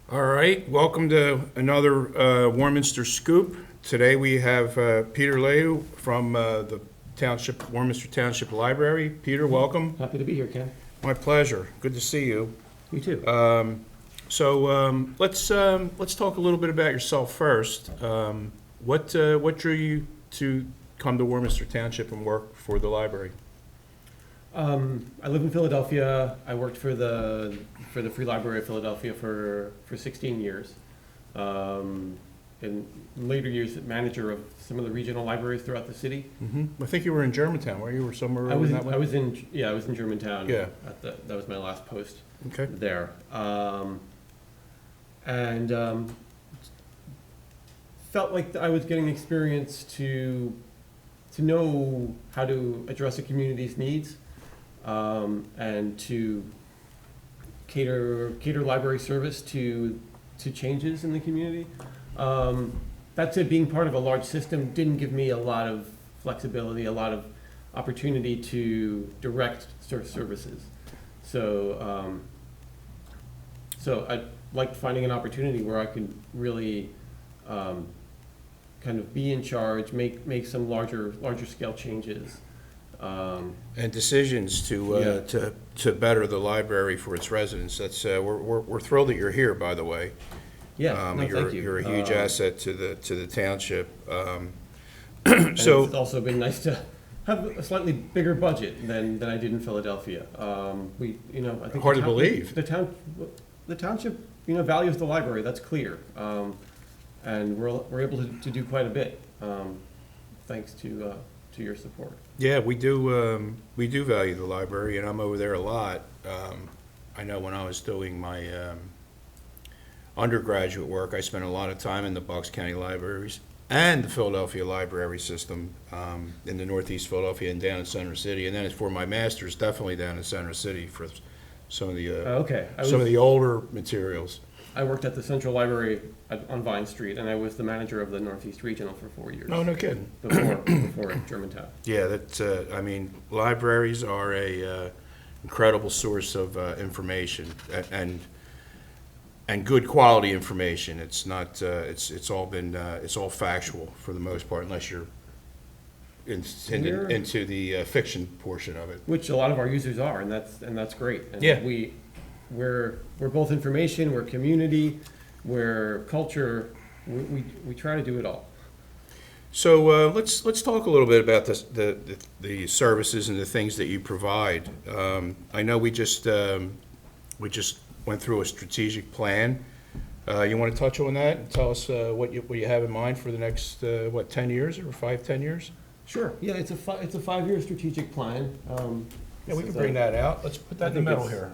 All right, welcome to another Warminster Scoop. Today we have Peter Lehu from the Township, Warminster Township Library. Peter, welcome. Happy to be here, Ken. My pleasure. Good to see you. You too. Let's talk a little bit about yourself first. What drew you to come to Warminster Township and work for the library? I live in Philadelphia. I worked for the Free Library of Philadelphia for 16 years. In later years, manager of some of the regional libraries throughout the city. I think you were in Germantown, were you, or somewhere over that way? I was in Germantown. Yeah. That was my last post Okay. there. Felt like I was getting experience to know how to address a community's needs. And to cater library service to changes in the community. That said, being part of a large system didn't give me a lot of flexibility, a lot of opportunity to direct services. So I liked finding an opportunity where I could really kind of be in charge, make some larger scale changes. And decisions to better the library for its residents. That's we're thrilled that you're here, by the way. Yeah, no, thank you. You're a huge asset to the township. And So it's also been nice to have a slightly bigger budget than I did in Philadelphia. I think Hard to believe. The township, values the library. That's clear, and we're able to do quite a bit, thanks to your support. yeah, we do value the library, and I'm over there a lot. I know when I was doing my undergraduate work, I spent a lot of time in the Bucks County libraries and the Philadelphia library system in the Northeast Philadelphia and down in Center City. And then for my master's, definitely down in Center City for some of the older materials. I worked at the Central Library on Vine Street, and I was the manager of the Northeast Regional for 4 years. No kidding. Before Germantown. Yeah, libraries are a incredible source of information and good quality information. It's not. It's all factual for the most part, unless you're into the fiction portion of it. Which a lot of our users are, and that's great. And Yeah. We're both information, we're community, we're culture. We try to do it all. So let's talk a little bit about the services and the things that you provide. I know we just went through a strategic plan. You want to touch on that and tell us what you have in mind for the next 10 years or 5-10 years? Sure. Yeah, it's a 5-year strategic plan. Yeah, we can bring that out. Let's put that in the middle it's- here.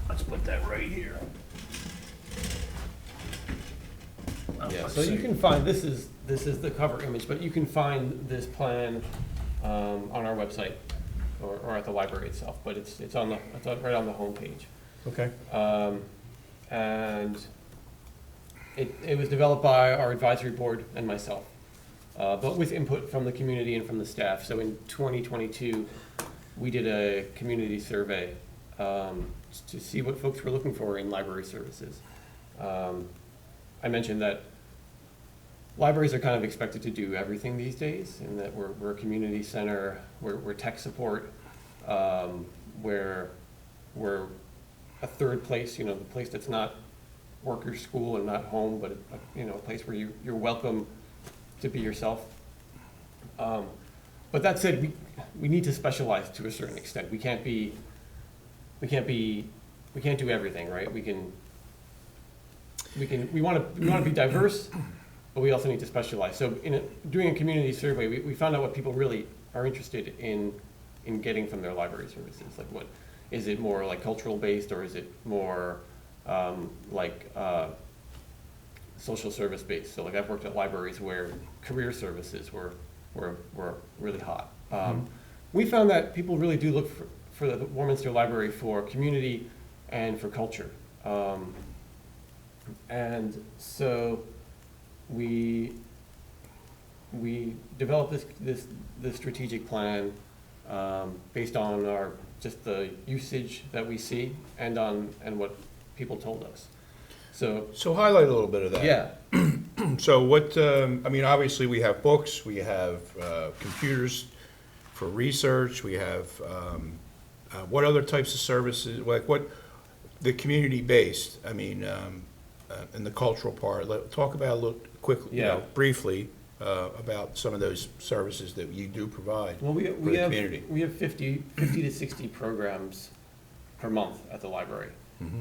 Let's put that right here. Yeah, so you can find, this is the cover image, but you can find this plan on our website or at the library itself, but it's right on the homepage. Okay. And it was developed by our advisory board and myself, but with input from the community and from the staff. So in 2022, we did a community survey to see what folks were looking for in library services. I mentioned that libraries are kind of expected to do everything these days, and that we're a community center, we're tech support, we're a third place, the place that's not work or school and not home, but a place where you're welcome to be yourself. But that said, we need to specialize to a certain extent. We can't do everything, right? We want to be diverse, but we also need to specialize. So doing a community survey, we found out what people really are interested in getting from their library services. Like, what is it, more like cultural based, or is it more social service based? So like, I've worked at libraries where career services were really hot. We found that people really do look for the Warminster Library for community and for culture. And so we developed this strategic plan based on just the usage that we see and what people told us. So, So highlight a little bit of that. yeah, So what, I mean, obviously, we have books, we have computers for research, we have, what other types of services, like what, the community-based, I mean, and the cultural part, talk about a little, quickly, Yeah. briefly, about some of those services that you do provide well, for the have community. we have 50 to 60 programs per month at the library,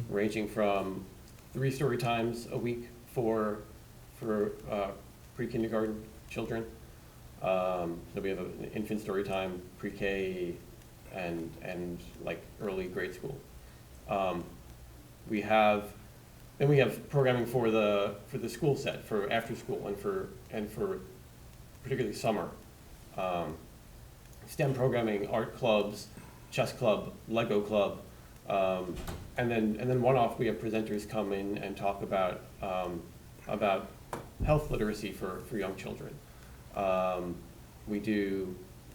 ranging from 3 story times a week for pre-kindergarten children. So we have an infant story time, pre-K, and like early grade school. We have programming for the school set, for after school and for particularly summer. STEM programming, art clubs, chess club, Lego club, and then one-off we have presenters come in and talk about health literacy for young children.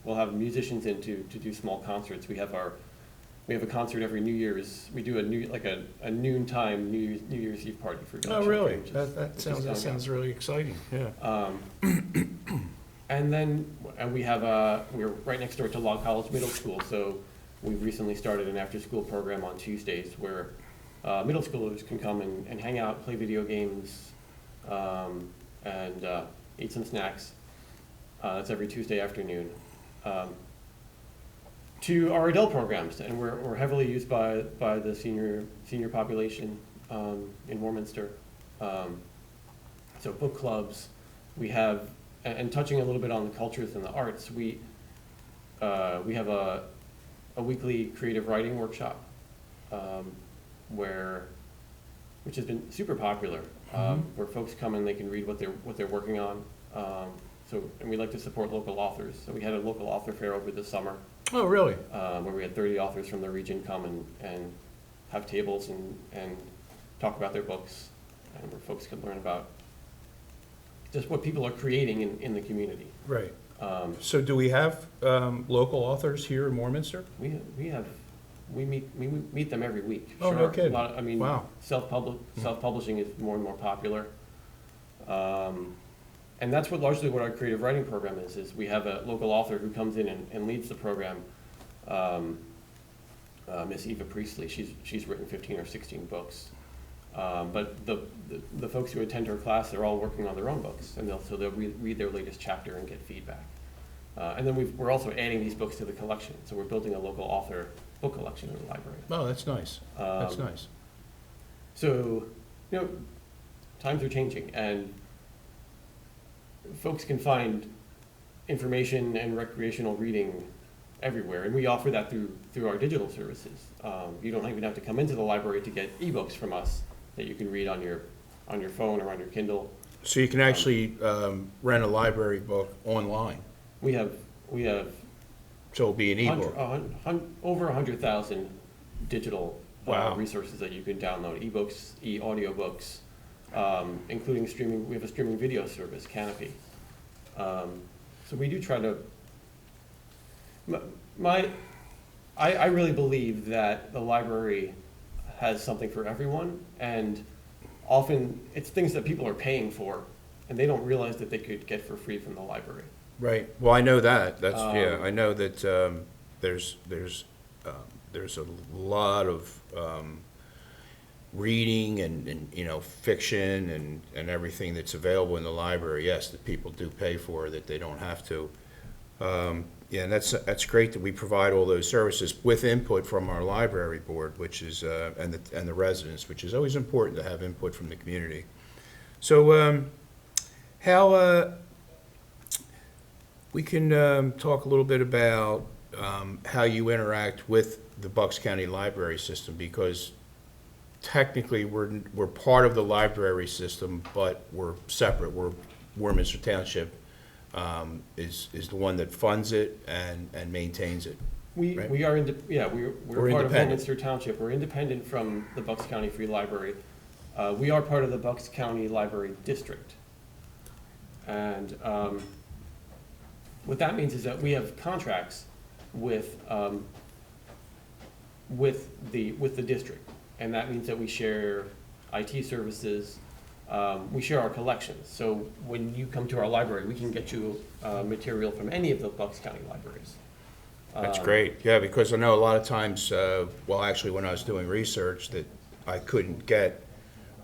We'll have musicians in to do small concerts. We have a concert every New Year's. We do a noontime New Year's Eve party for young Oh, children. really? which is- That which is sounds, coming up. really exciting, yeah. And we have we're right next door to Log College Middle School, so we've recently started an after-school program on Tuesdays where middle schoolers can come and hang out, play video games, and eat some snacks. That's every Tuesday afternoon. To our adult programs, and we're heavily used by the senior population in Warminster. So book clubs, we have, and touching a little bit on the cultures and the arts, we have a weekly creative writing workshop which has been super popular, where folks come and they can read what they're working on. And we like to support local authors. So we had a local author fair over the summer, Oh, really? where we had 30 authors from the region come and have tables and talk about their books, and where folks can learn about just what people are creating in the community. Right. So do we have local authors here in Warminster? We meet them every week. Oh, no Sure. kidding. I mean, Wow. self-publishing is more and more popular. And that's largely what our creative writing program is we have a local author who comes in and leads the program, Miss Eva Priestley. She's written 15 or 16 books. But the folks who attend her class, they're all working on their own books, and they'll read their latest chapter and get feedback. And then we're also adding these books to the collection, so we're building a local author book collection in the library. Oh, that's nice. That's nice. So, times are changing, and folks can find information and recreational reading everywhere, and we offer that through our digital services. You don't even have to come into the library to get ebooks from us that you can read on your phone or on your Kindle. So you can actually rent a library book online, We have so it'll be an ebook. over 100,000 digital Wow. resources that you can download, ebooks, audiobooks, including streaming. We have a streaming video service, Canopy. So we do try to. I really believe that the library has something for everyone, and often it's things that people are paying for, and they don't realize that they could get for free from the library. Right. Well, I know that. That's, yeah, Um, I know that there's a lot of reading and fiction and everything that's available in the library, yes, that people do pay for, that they don't have to. Yeah, and that's great that we provide all those services with input from our library board, which is, and the residents, which is always important to have input from the community. So, how, we can talk a little bit about how you interact with the Bucks County Library System, because technically we're part of the library system, but we're separate. Warminster Township is the one that funds it and maintains it. Right. We are we're part of independent. Warminster Township. We're independent from the Bucks County Free Library. We are part of the Bucks County Library District. And what that means is that we have contracts with the district. and that means that we share IT services, we share our collections. So when you come to our library, we can get you material from any of the Bucks County libraries. That's great, yeah, because I know a lot of times, well, actually, when I was doing research, that I couldn't get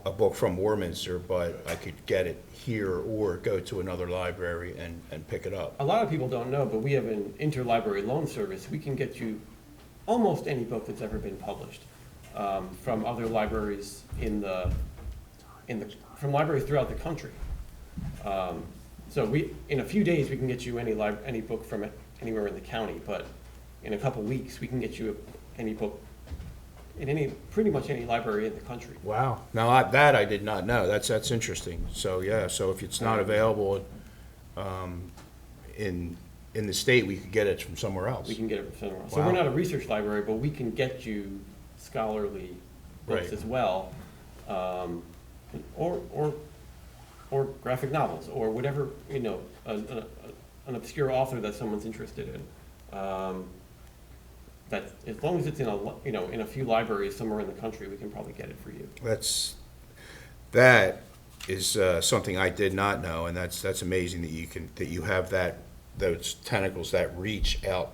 a book from Warminster, but I could get it here or go to another library and pick it up. A lot of people don't know, but we have an interlibrary loan service. We can get you almost any book that's ever been published from other libraries from libraries throughout the country. So in a few days, we can get you any book from anywhere in the county, but in a couple weeks, we can get you any book in pretty much any library in the country. Wow. Now, that I did not know. That's interesting. So, yeah, so if it's not available in the state, we could get it from somewhere else. We can get it from somewhere else. So Wow. we're not a research library, but we can get you scholarly books Right. as well, or graphic novels, or whatever, an obscure author that someone's interested in. That as long as it's in a few libraries somewhere in the country, we can probably get it for you. That is something I did not know, and that's amazing that you have those tentacles that reach out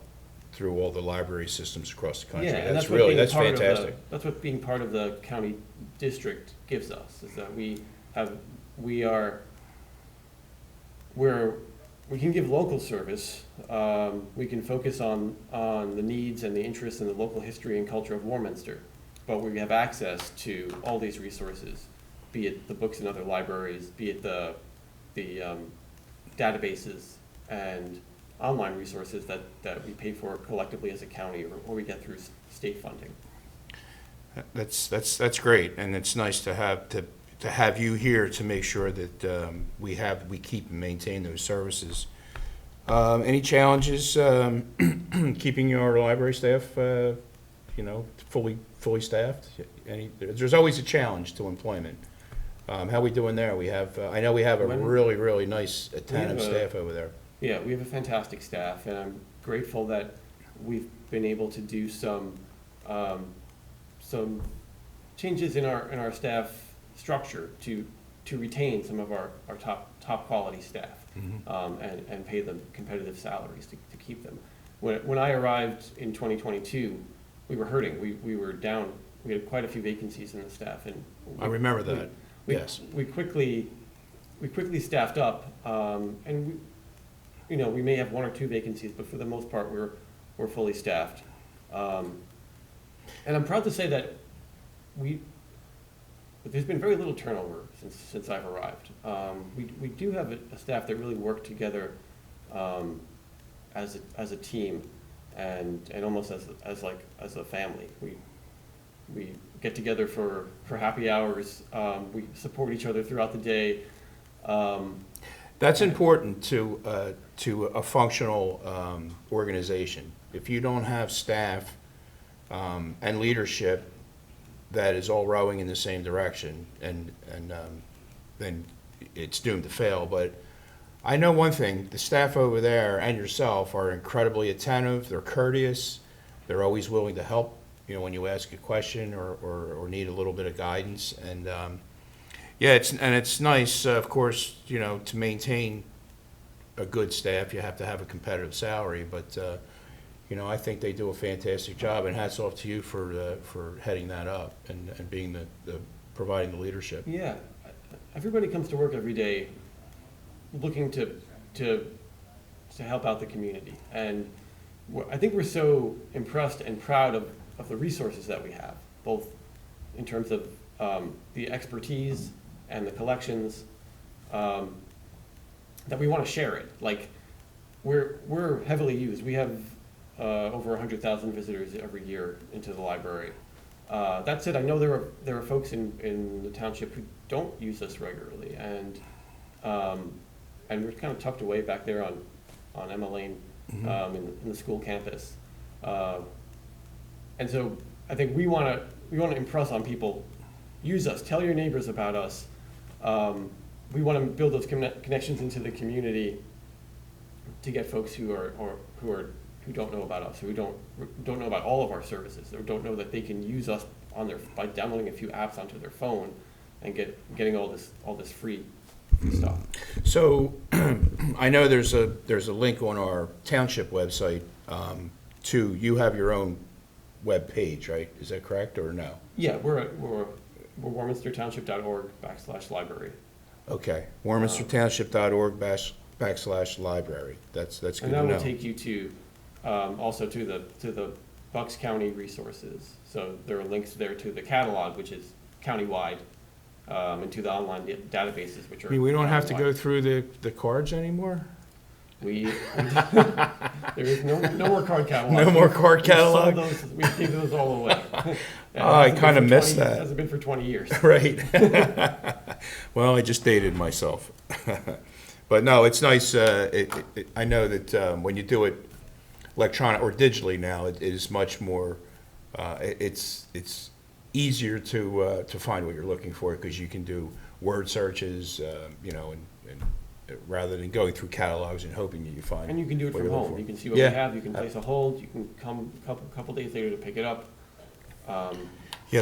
through all the library systems across the country. Yeah, and That's that's fantastic. That's what being part of the county district gives us, is that we can give local service. We can focus on the needs and the interests and the local history and culture of Warminster, but we have access to all these resources, be it the books in other libraries, be it the databases and online resources that we pay for collectively as a county, or we get through state funding. That's great, and it's nice to have you here to make sure that we keep and maintain those services. Any challenges keeping your library staff, fully staffed? There's always a challenge to employment. How are we doing there? I know we have a really, really nice, attentive staff over there. Yeah, we have a fantastic staff, and I'm grateful that we've been able to do some changes in our staff structure to retain some of our top quality staff, and pay them competitive salaries to keep them. When I arrived in 2022, we were hurting. We were down. We had quite a few vacancies in the staff, and I remember that. Yes. We quickly staffed up, and we may have one or two vacancies, but for the most part, we're fully staffed. And I'm proud to say that there's been very little turnover since I've arrived. We do have a staff that really work together as a team, and almost as a family. We get together for happy hours. We support each other throughout the day. That's important to a functional organization. If you don't have staff and leadership that is all rowing in the same direction, and then it's doomed to fail. But I know one thing: the staff over there and yourself are incredibly attentive. They're courteous. They're always willing to help. When you ask a question or need a little bit of guidance, and yeah, it's nice, of course, to maintain a good staff. You have to have a competitive salary, but I think they do a fantastic job, and hats off to you for heading that up and being the providing the leadership. Yeah, everybody comes to work every day looking to help out the community, and I think we're so impressed and proud of the resources that we have, both in terms of the expertise and the collections, that we want to share it. Like, we're heavily used. We have over 100,000 visitors every year into the library. That said, I know there are folks in the township who don't use us regularly, and we're kind of tucked away back there on Emma Lane, in the school campus. And so I think we want to impress on people. Use us. Tell your neighbors about us. We want to build those connections into the community to get folks who don't know about us, who don't know about all of our services, or don't know that they can use us on their, by downloading a few apps onto their phone and getting all this free stuff. So, I know there's a link on our township website, you have your own web page, right? Is that correct, or no? Yeah, we're warminstertownship.org/library. Okay, warminstertownship.org/library. That's good to And know. that will take you to, also to the Bucks County resources. So there are links there to the catalog, which is countywide, and to the online databases, which are. I mean, we don't have to go countywide. through the cards anymore? There is no more card catalog. No more card catalog? We gave those all away. Oh, I kind of missed that. It hasn't been for 20 years. Right. Well, I just dated myself. But no, it's nice. I know that when you do it electronic or digitally now, it is much more. It's easier to find what you're looking for because you can do word searches, and rather than going through catalogs and hoping that you find. And you can do it what from you're looking home. for. You can see what Yeah. we have. You can place a hold. You can come a couple days later to pick it up. Yeah,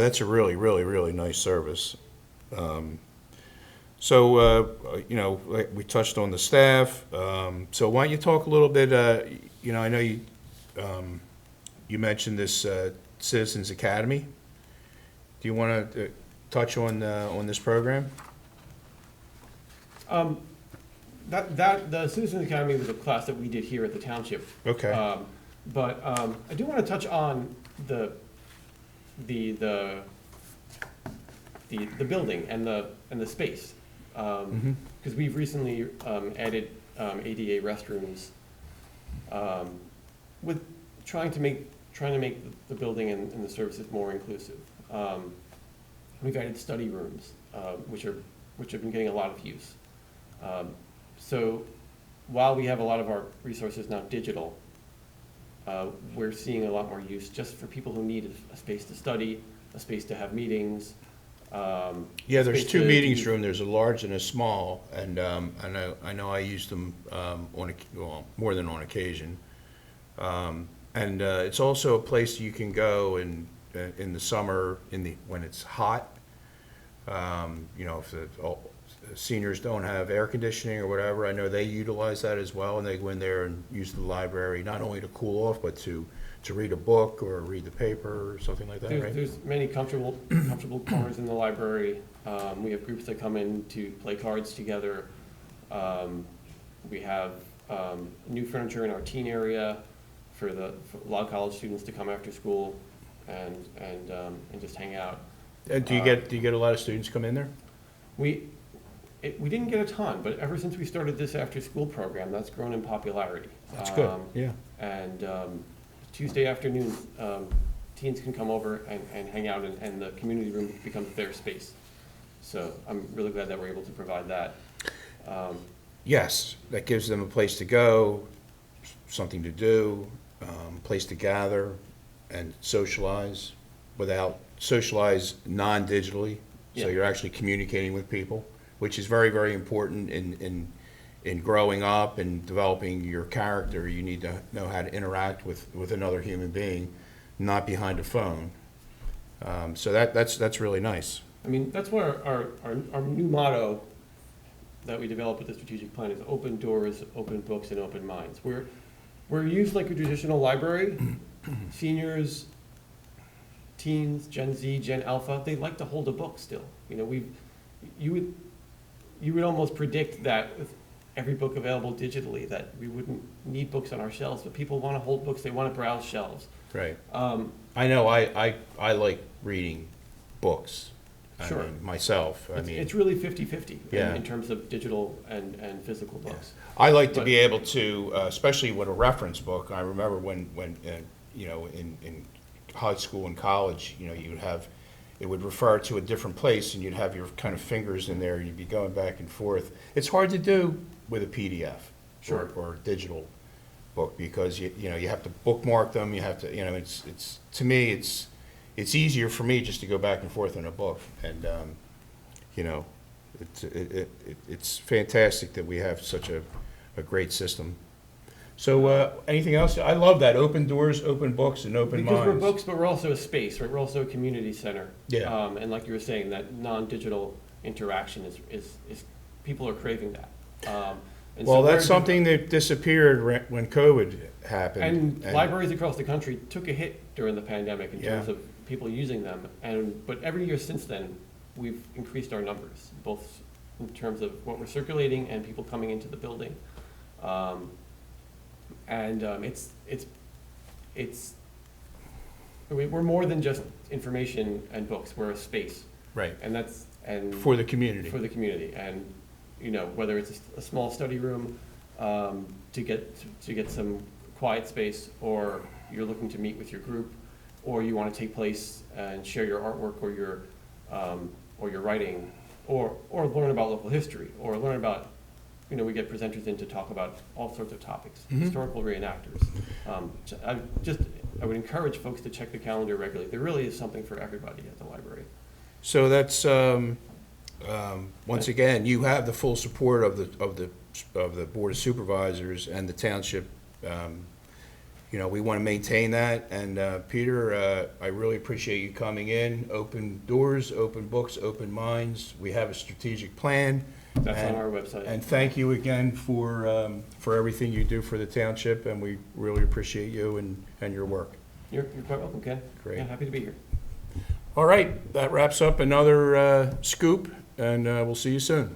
that's a really, really, really nice service. So, like we touched on the staff. So why don't you talk a little bit, I know you mentioned this Citizens Academy. Do you want to touch on this program? The Citizens Academy was a class that we did here at the Township. Okay. But I do want to touch on the building and the space. Because we've recently added ADA restrooms with trying to make the building and the services more inclusive. We've added study rooms, which have been getting a lot of use. So while we have a lot of our resources now digital, we're seeing a lot more use just for people who need a space to study, a space to have meetings. Yeah, there's space two to meetings do- rooms. There's a large and a small, and I know I used them more than on occasion. And it's also a place you can go in the summer when it's hot. If the seniors don't have air conditioning or whatever, I know they utilize that as well, and they go in there and use the library not only to cool off, but to read a book or read the paper or something like that, right? There's many comfortable corners in the library. We have groups that come in to play cards together. We have new furniture in our teen area for a lot of college students to come after school and just hang out. And do you get a lot of students come in there? We didn't get a ton, but ever since we started this after-school program, that's grown in popularity. That's good, yeah. And Tuesday afternoon, teens can come over and hang out, and the community room becomes their space. So I'm really glad that we're able to provide that. Yes, that gives them a place to go, something to do, place to gather and socialize non-digitally. So Yeah. you're actually communicating with people, which is very, very important in growing up and developing your character. You need to know how to interact with another human being, not behind a phone. So that's really nice. I mean, that's why our new motto that we developed with the strategic plan is open doors, open books, and open minds. We're used like a traditional library. Seniors, teens, Gen Z, Gen Alpha, they like to hold a book still. You would almost predict that with every book available digitally, that we wouldn't need books on our shelves, but people want to hold books, they want to browse shelves. Right. I know I like reading books. Sure. Myself. It's really 50-50 Yeah. in terms of digital and physical books. I like to But- be able to, especially with a reference book. I remember when in high school and college, it would refer to a different place, and you'd have your kind of fingers in there, and you'd be going back and forth. It's hard to do with a PDF Sure. or a digital book because you have to bookmark them. You have to, it's to me it's easier for me just to go back and forth in a book, and it's fantastic that we have such a great system. So, anything else? I love that, open doors, open books, and open minds. Because we're books, but we're also a space, right? We're also a community center. Yeah. And like you were saying, that non-digital interaction is people are craving that. And Well, so that's we're- something that disappeared when COVID happened. And libraries across the country took a hit during the pandemic in terms Yeah. of people using them. But every year since then, we've increased our numbers, both in terms of what we're circulating and people coming into the building. We're more than just information and books. We're a space, Right, and for the community. for the community. And whether it's a small study room to get some quiet space, or you're looking to meet with your group, or you want to take place and share your artwork or your writing, or learn about local history, or learn about we get presenters in to talk about all sorts of topics, historical reenactors. I would encourage folks to check the calendar regularly. There really is something for everybody at the library. So that's, once again, you have the full support of the Board of Supervisors and the Township. We want to maintain that, and Peter, I really appreciate you coming in. Open doors, open books, open minds. We have a strategic plan. That's on our website. And thank you again for everything you do for the Township, and we really appreciate you and your work. You're quite welcome, Ken. Great. Yeah, happy to be here. All right, that wraps up another scoop, and we'll see you soon.